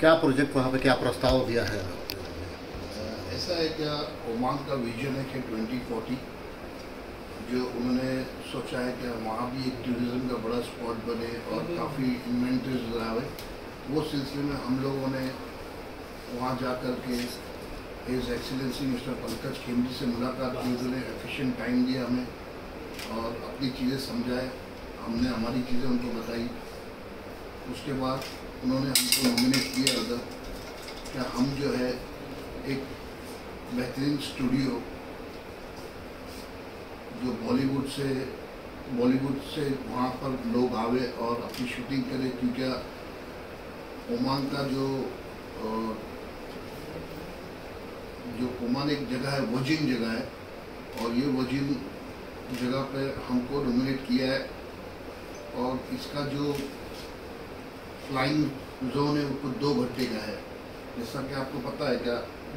क्या प्रोजेक्ट वहाँ पे क्या प्रस्ताव दिया है? ऐसा है क्या, ओमान का विजन है कि 2040 जो उन्होंने सोचा है कि वहाँ भी एक टूरिज़्म का बड़ा स्पॉट बने और काफ़ी इन्वेंटरीज आवे। वो सिलसिले में हम लोगों ने वहाँ जा कर के हिज एक्सीलेंसी मिस्टर पंकज खेमजी से मुलाकात की। उन्होंने एफिशिएंट टाइम दिया हमें और अपनी चीज़ें समझाए, हमने हमारी चीज़ें उनको बताई। उसके बाद उन्होंने हमको नॉमिनेट किया उधर कि हम जो है एक बेहतरीन स्टूडियो जो बॉलीवुड से वहाँ पर लोग आवे और अपनी शूटिंग करें, क्योंकि ओमान का जो ओमान एक जगह है, वजीन जगह है, और ये वजीन जगह पे हमको नॉमिनेट किया है। और इसका जो फ्लाइंग जोन है वो कुछ 2 घंटे का है। जैसा कि आपको पता है क्या,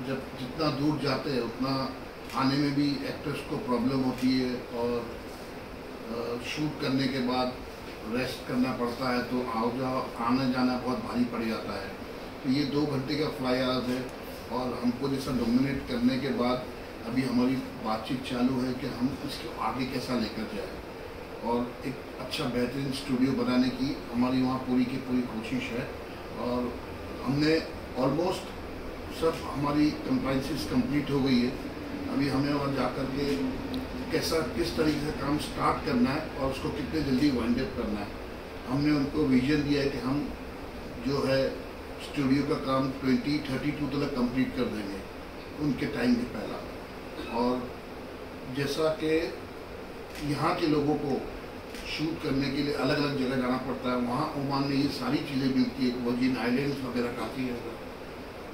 जब जितना दूर जाते हैं उतना आने में भी एक्टर्स को प्रॉब्लम होती है और शूट करने के बाद रेस्ट करना पड़ता है, तो आना जाना बहुत भारी पड़ जाता है। तो ये 2 घंटे का फ्लाई आवर्स है और हमको जैसा नॉमिनेट करने के बाद अभी हमारी बातचीत चालू है कि हम इसको आगे कैसा लेकर जाए और एक अच्छा बेहतरीन स्टूडियो बनाने की हमारी वहाँ पूरी की पूरी कोशिश है। और हमने ऑलमोस्ट सब हमारी कंप्लाइंसेस कंप्लीट हो गई है। अभी हमें वहाँ जाकर के किस तरीके से काम स्टार्ट करना है और उसको कितने जल्दी वाइंड अप करना है। हमने उनको विजन दिया है कि हम जो है स्टूडियो का काम 2032 तक कंप्लीट कर देंगे उनके टाइम के पहला। और जैसा कि यहाँ के लोगों को शूट करने के लिए अलग अलग जगह जाना पड़ता है, वहाँ ओमान में ये सारी चीज़ें मिलती है। वर्जिन आइलैंड्स वगैरह काफ़ी है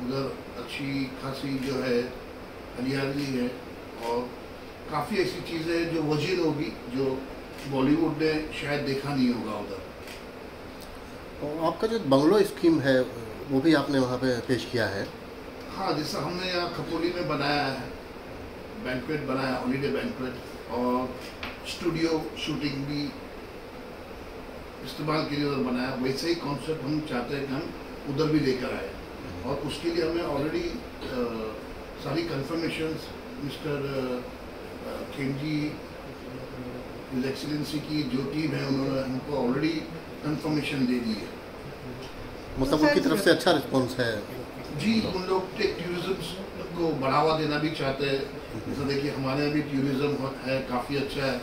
उधर, अच्छी खासी जो है हरियाली है और काफ़ी ऐसी चीज़ें हैं जो वर्जिन होगी, जो बॉलीवुड ने शायद देखा नहीं होगा उधर। और आपका जो बंगलो स्कीम है वो भी आपने वहाँ पे पेश किया है? हाँ, जैसा हमने यहाँ खपोली में बनाया है, बैंक्वेट बनाया, हॉलीडे बैंक्वेट, और स्टूडियो शूटिंग भी इस्तेमाल के लिए उधर बनाया, वैसे ही कॉन्सेप्ट हम चाहते हैं कि हम उधर भी लेकर आए। और उसके लिए हमें ऑलरेडी सारी कंफर्मेशंस मिस्टर खेमजी हिज एक्सीलेंसी की जो टीम है उन्होंने हमको ऑलरेडी कंफर्मेशन दे दी है। मतलब उनकी तरफ से अच्छा रिस्पॉन्स है? जी, उन लोग टूरिज्म को बढ़ावा देना भी चाहते हैं। जैसा देखिए हमारे यहाँ भी टूरिज्म है काफ़ी अच्छा है।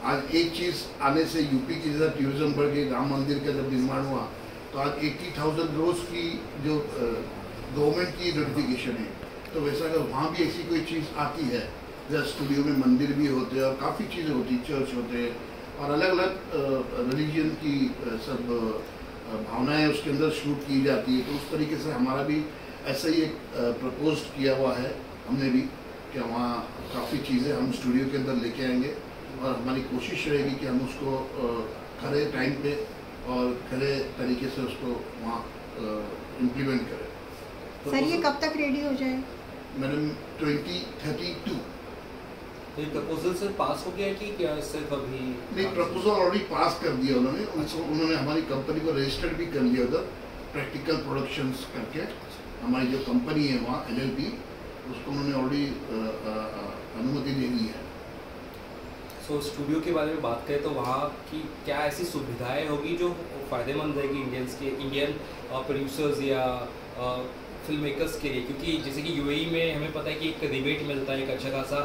आज एक चीज़ आने से यूपी की जैसा टूरिज्म बढ़ गई, राम मंदिर का जब निर्माण हुआ तो आज 80,000 रोज की जो गवर्नमेंट की नोटिफिकेशन है, तो वैसा अगर वहाँ भी ऐसी कोई चीज़ आती है, जैसे स्टूडियो में मंदिर भी होते हैं और काफ़ी चीज़ें होती, चर्च होते हैं और अलग अलग रिलीजन की सब भावनाएं उसके अंदर शूट की जाती है, तो उस तरीके से हमारा भी ऐसा ही एक प्रपोज किया हुआ है हमने भी कि वहाँ काफ़ी चीज़ें हम स्टूडियो के अंदर लेके आएंगे और हमारी कोशिश रहेगी कि हम उसको खरे टाइम पे और खरे तरीके से उसको वहाँ इम्प्लीमेंट करें। सर ये कब तक रेडी हो जाए? मैडम 2032। तो ये प्रपोजल सर पास हो गया कि क्या सिर्फ अभी? नहीं, प्रपोजल ऑलरेडी पास कर दिया उन्होंने। उन्होंने हमारी कंपनी को रजिस्टर्ड भी कर लिया उधर, प्रैक्टिकल प्रोडक्शंस करके। हमारी जो कंपनी है वहाँ LLP, उसको उन्होंने ऑलरेडी अनुमति दे दी है। सो स्टूडियो के बारे में बात करें तो वहाँ की क्या ऐसी सुविधाएं होगी जो फ़ायदेमंद रहेगी इंडियन प्रोड्यूसर्स या फिल्म मेकर्स के लिए? क्योंकि जैसे कि UAE में हमें पता है कि एक रिबेट मिलता है, एक अच्छा खासा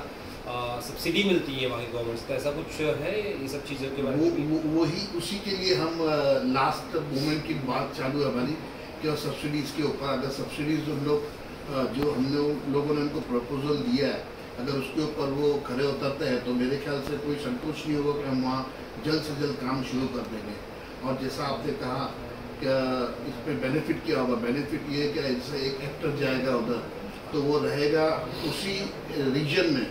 सब्सिडी मिलती है वहाँ की गवर्नमेंट, तो ऐसा कुछ है ये सब चीज़ों के बारे में? वही उसी के लिए हम लास्ट मोमेंट की बात चालू है हमारी कि सब्सिडीज़ के ऊपर, अगर सब्सिडीज़ उन लोग जो हम लोगों ने उनको प्रपोजल दिया है, अगर उसके ऊपर वो खड़े उतरते हैं तो मेरे ख्याल से कोई संकोच नहीं होगा कि हम वहाँ जल्द से जल्द काम शुरू कर देंगे। और जैसा आपने कहा कि इस पर बेनिफिट क्या होगा, बेनिफिट ये है कि जैसे एक एक्टर जाएगा उधर तो वो रहेगा उसी रीजन में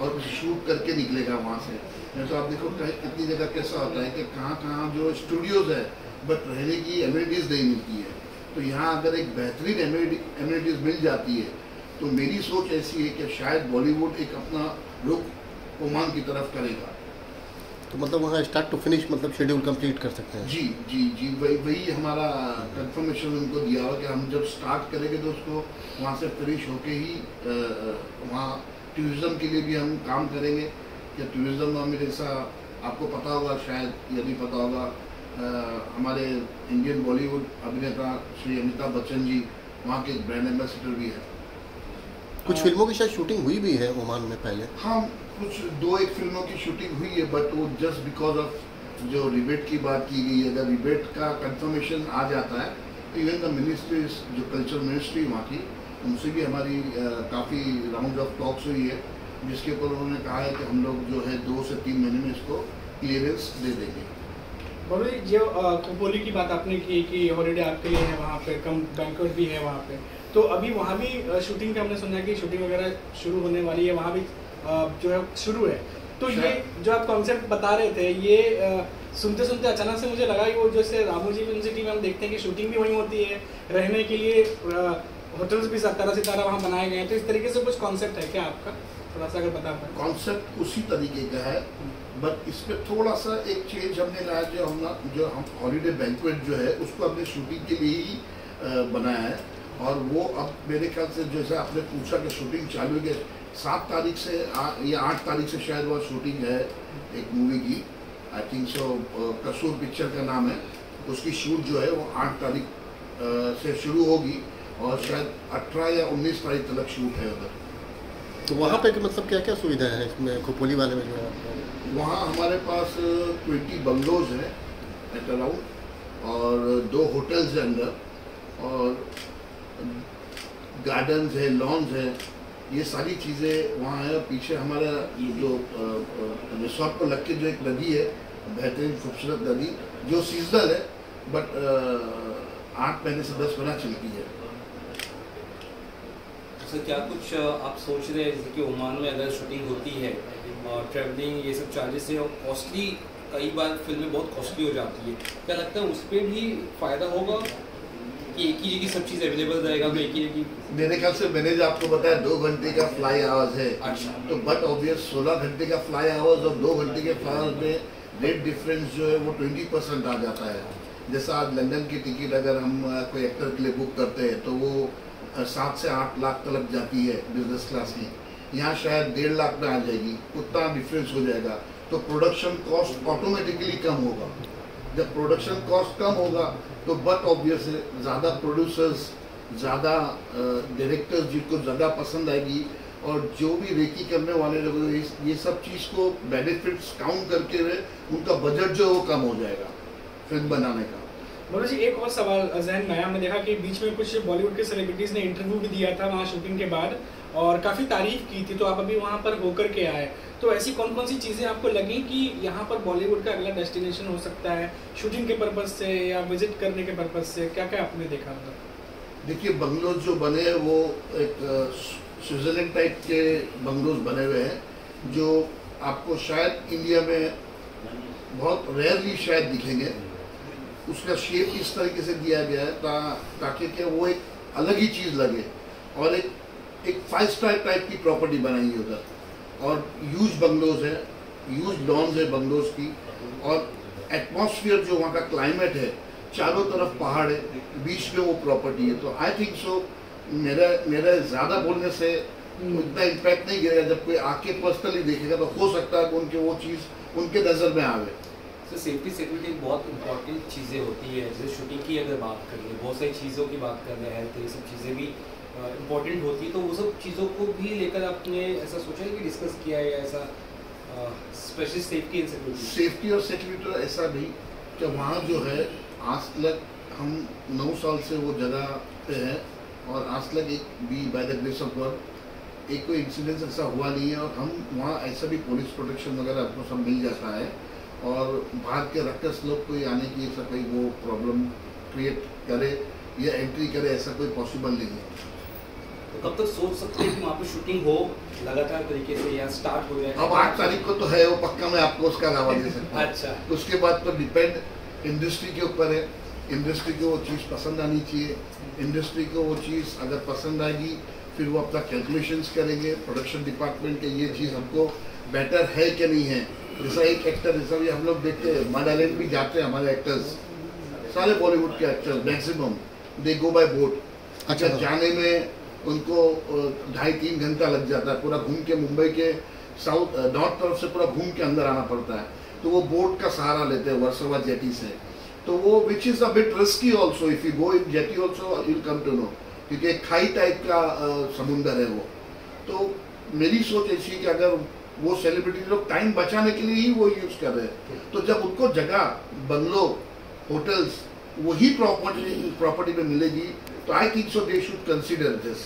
और शूट करके निकलेगा वहाँ से। नहीं तो आप देखो कितनी जगह कैसा होता है कि कहाँ जो स्टूडियोज़ है बट रहने की एमिनिटीज़ नहीं मिलती है। तो यहाँ अगर एक बेहतरीन एमिनिटीज़ मिल जाती है तो मेरी सोच ऐसी है कि शायद बॉलीवुड एक अपना रुख ओमान की तरफ करेगा। तो मतलब वहाँ स्टार्ट टू फिनिश मतलब शेड्यूल कंप्लीट कर सकते हैं। जी जी जी, वही हमारा कंफर्मेशन उनको दिया हुआ कि हम जब स्टार्ट करेंगे तो उसको वहाँ से फिनिश होके ही वहाँ टूरिज़्म के लिए भी हम काम करेंगे। कि टूरिज़्म में जैसा आपको पता होगा, शायद यदि पता होगा, हमारे इंडियन बॉलीवुड अभिनेता श्री अमिताभ बच्चन जी वहाँ के ब्रांड एम्बेसडर भी है। कुछ फिल्मों की शायद शूटिंग हुई भी है ओमान में पहले। हाँ, कुछ 2-1 फिल्मों की शूटिंग हुई है, बट वो जस्ट बिकॉज ऑफ जो रिबेट की बात की गई है, अगर रिबेट का कंफर्मेशन आ जाता है तो इवन द मिनिस्ट्रीज, जो कल्चर मिनिस्ट्री वहाँ की, उनसे भी हमारी काफ़ी राउंड ऑफ टॉक्स हुई है, जिसके ऊपर उन्होंने कहा है कि हम लोग जो है 2 से 3 महीने में इसको क्लियरेंस दे देंगे। बोलो जो खोपोली की बात आपने की कि हॉलीडे आपके लिए है वहाँ पे, कम बैंक्वेट भी है वहाँ पे, तो अभी वहाँ भी शूटिंग का हमने सुना है कि शूटिंग वगैरह शुरू होने वाली है, वहाँ भी जो है शुरू है। तो ये जो आप कॉन्सेप्ट बता रहे थे, ये सुनते सुनते अचानक से मुझे लगा कि वो जैसे रामोजी फिल्म सिटी में हम देखते हैं कि शूटिंग भी वहीं होती है, रहने के लिए होटल्स भी तारा सितारा वहाँ बनाए गए हैं, तो इस तरीके से कुछ कॉन्सेप्ट है क्या आपका? थोड़ा सा अगर बता पाए। कॉन्सेप्ट उसी तरीके का है, बट इस पर थोड़ा सा एक चेंज हमने लाया, जो हम हॉलीडे बैंक्वेट जो है उसको हमने शूटिंग के लिए ही बनाया है। और वो अब मेरे ख्याल से जैसे आपने पूछा कि शूटिंग चालू है, 7 तारीख से या 8 तारीख से शायद वह शूटिंग है एक मूवी की, आई थिंक सो, कसूर पिक्चर का नाम है। उसकी शूट जो है वो 8 तारीख से शुरू होगी और शायद 18 या 19 तारीख तक शूट है उधर। तो वहाँ पे मतलब क्या क्या सुविधाएं हैं इसमें खोपोली वाले में जो है? वहाँ हमारे पास 20 बंगलोज हैं एट अराउंड, और 2 होटल्स हैं अंदर, और गार्डन्स है, लॉन्स है, ये सारी चीज़ें वहाँ है। पीछे हमारा जो रिसोर्ट पर लग के जो एक नदी है, बेहतरीन खूबसूरत नदी, जो सीजनल है, बट 8 महीने से 10 महीना चलती है। तो क्या कुछ आप सोच रहे हैं, जैसे कि ओमान में अगर शूटिंग होती है और ट्रैवलिंग ये सब चार्जेस है और कॉस्टली, कई बार फिल्में बहुत कॉस्टली हो जाती है, क्या लगता है उस पर भी फ़ायदा होगा कि एक ही जगह सब चीज़ अवेलेबल रहेगा? तो एक ही जगह, मेरे ख्याल से मैंने जो आपको बताया 2 घंटे का फ्लाई आवर्स है। अच्छा। तो बट ऑब्वियस 16 घंटे का फ्लाई आवर्स और 2 घंटे के फ्लाई आवर्स में रेट डिफरेंस जो है वो 20% आ जाता है। जैसा आज लंदन की टिकट अगर हम कोई एक्टर के लिए बुक करते हैं तो वो 7 से 8 लाख तक जाती है बिजनेस क्लास की, यहाँ शायद 1.5 लाख में आ जाएगी, उतना डिफरेंस हो जाएगा। तो प्रोडक्शन कॉस्ट ऑटोमेटिकली कम होगा। जब प्रोडक्शन कॉस्ट कम होगा तो बट ऑब्वियस ज़्यादा प्रोड्यूसर्स, ज़्यादा डायरेक्टर्स जिनको ज़्यादा पसंद आएगी, और जो भी रेकी करने वाले लोग ये सब चीज़ को बेनिफिट्स काउंट करके हुए उनका बजट जो है वो कम हो जाएगा फिल्म बनाने का। बोलो जी, एक और सवाल जहन में आया, हमने देखा कि बीच में कुछ बॉलीवुड के सेलिब्रिटीज़ ने इंटरव्यू भी दिया था वहाँ शूटिंग के बाद और काफ़ी तारीफ की थी, तो आप अभी वहाँ पर होकर के आए, तो ऐसी कौन कौन सी चीज़ें आपको लगी कि यहाँ पर बॉलीवुड का अगला डेस्टिनेशन हो सकता है शूटिंग के पर्पज़ से या विजिट करने के पर्पज़ से? क्या क्या आपने देखा था? देखिए, बंगलोज जो बने हैं वो एक स्विट्ज़रलैंड टाइप के बंगलोज बने हुए हैं, जो आपको शायद इंडिया में बहुत रेयरली शायद दिखेंगे। उसका शेप इस तरीके से दिया गया है ताकि कि वो एक अलग ही चीज़ लगे, और एक 5 स्टार टाइप की प्रॉपर्टी बनाई है उधर, और ह्यूज बंगलोज है, ह्यूज लॉन्स है बंगलोज की, और एटमॉस्फेयर जो वहाँ का क्लाइमेट है, चारों तरफ पहाड़ है, बीच में वो प्रॉपर्टी है। तो आई थिंक सो मेरा ज़्यादा बोलने से इतना इम्पैक्ट नहीं गिरेगा। जब कोई आके पर्सनली देखेगा तो हो सकता है कि उनके वो चीज़ उनके नज़र में आवे। तो सेफ्टी सिक्योरिटी बहुत इंपॉर्टेंट चीज़ें होती है। जैसे शूटिंग की अगर बात करें, बहुत सारी चीज़ों की बात कर रहे हैं, तो ये सब चीज़ें भी इम्पॉर्टेंट होती है। तो वो सब चीज़ों को भी लेकर आपने ऐसा सोचा है कि डिस्कस किया है, या ऐसा specially safety and security? Safety और सिक्योरिटी ऐसा नहीं कि वहाँ जो है आज तक हम 9 साल से वो जगह पे है, और आज तक एक भी by the grace of God एक कोई इंसिडेंस ऐसा हुआ नहीं है। और हम वहाँ ऐसा भी पुलिस प्रोटेक्शन वगैरह आपको सब मिल जाता है, और बाहर के रक्कस लोग कोई आने की ऐसा कोई वो प्रॉब्लम क्रिएट करे या एंट्री करे, ऐसा कोई पॉसिबल नहीं है। तो कब तक सोच सकते हैं कि वहाँ पे शूटिंग हो लगातार तरीके से, या स्टार्ट हो जाए? अब 8 तारीख को तो है, वो पक्का मैं आपको उसका दावा दे सकता हूँ। अच्छा। तो उसके बाद तो डिपेंड इंडस्ट्री के ऊपर है। इंडस्ट्री को वो चीज़ पसंद आनी चाहिए। इंडस्ट्री को वो चीज़ अगर पसंद आएगी, फिर वो अपना कैलकुलेशंस करेंगे प्रोडक्शन डिपार्टमेंट के, ये चीज़ हमको बेटर है कि नहीं है, जैसा एक एक्टर, जैसा भी हम लोग देखते हैं मडालैंड भी जाते हैं हमारे एक्टर्स, सारे बॉलीवुड के एक्टर्स मैक्सिमम दे गो बाय बोट। अच्छा, जाने में उनको 2.5-3 घंटा लग जाता है, पूरा घूम के मुंबई के साउथ नॉर्थ तरफ से पूरा घूम के अंदर आना पड़ता है, तो वो बोट का सहारा लेते हैं वर्सोवा जेटी से। तो वो which is a bit risky also, if you go in JT also you come to know, क्योंकि एक खाई टाइप का समुंदर है वो। तो मेरी सोच ऐसी कि अगर वो सेलिब्रिटी लोग टाइम बचाने के लिए ही वो यूज़ कर रहे हैं, तो जब उनको जगह बंगलो होटल्स वही प्रॉपर्टी में मिलेगी, तो I think so they should consider this,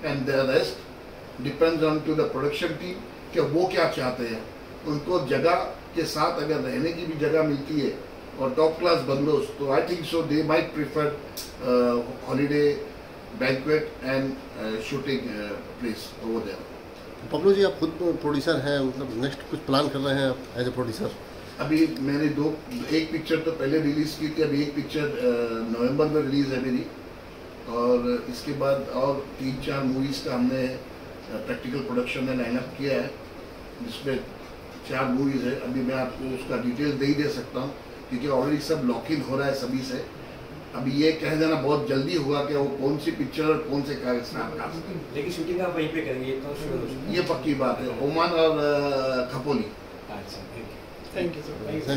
and the rest depends on to the production team कि वो क्या चाहते हैं। उनको जगह के साथ अगर रहने की भी जगह मिलती है और टॉप क्लास बंगलोज, तो I think so they might prefer holiday banquet and shooting place over there. Pablu ji, आप खुद प्रोड्यूसर हैं, मतलब नेक्स्ट कुछ प्लान कर रहे हैं आप एज ए प्रोड्यूसर? अभी मैंने एक पिक्चर तो पहले रिलीज़ की थी, अभी एक पिक्चर नवंबर में रिलीज़ है मेरी, और इसके बाद और 3-4 मूवीज़ का हमने प्रैक्टिकल प्रोडक्शन में लाइनअप किया है, जिसमें 4 मूवीज़ है। अभी मैं आपको उसका डिटेल नहीं दे सकता हूँ क्योंकि ऑलरेडी सब लॉक इन हो रहा है सभी से। अभी ये कह देना बहुत जल्दी होगा कि वो कौन सी पिक्चर और कौन से कागज, लेकिन शूटिंग आप वहीं पे करेंगे तो ये पक्की बात है, ओमान और खपोली। अच्छा, थैंक यू सर।